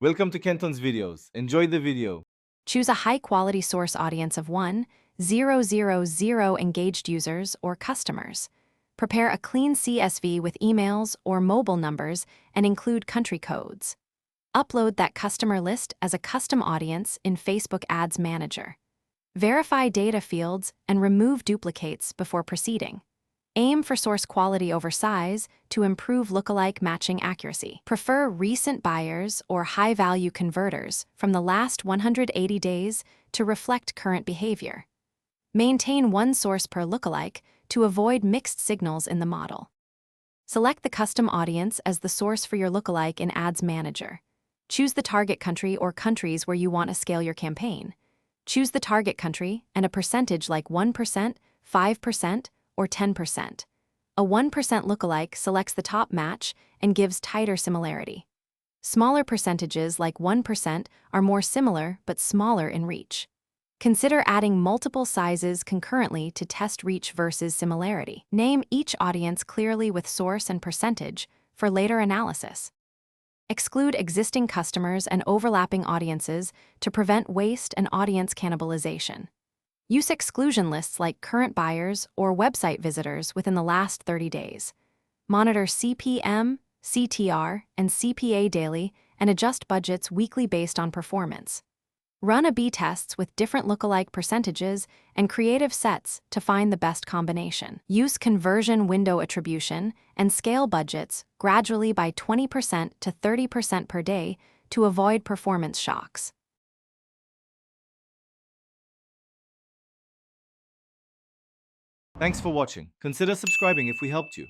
Welcome to Kenton's videos. Enjoy the video. Choose a high-quality source audience of 1,000 engaged users or customers. Prepare a clean CSV with emails or mobile numbers and include country codes. Upload that customer list as a custom audience in Facebook Ads Manager. Verify data fields and remove duplicates before proceeding. Aim for source quality over size to improve lookalike matching accuracy. Prefer recent buyers or high-value converters from the last 180 days to reflect current behavior. Maintain one source per lookalike to avoid mixed signals in the model. Select the custom audience as the source for your lookalike in Ads Manager. Choose the target country or countries where you want to scale your campaign. Choose the target country and a percentage like 1%, 5%, or 10%. A 1% lookalike selects the top match and gives tighter similarity. Smaller percentages like 1% are more similar but smaller in reach. Consider adding multiple sizes concurrently to test reach versus similarity. Name each audience clearly with source and percentage for later analysis. Exclude existing customers and overlapping audiences to prevent waste and audience cannibalization. Use exclusion lists like current buyers or website visitors within the last 30 days. Monitor CPM, CTR, and CPA daily and adjust budgets weekly based on performance. Run A/B tests with different lookalike percentages and creative sets to find the best combination. Use conversion window attribution and scale budgets gradually by 20% to 30% per day to avoid performance shocks. Thanks for watching. Consider subscribing if we helped you.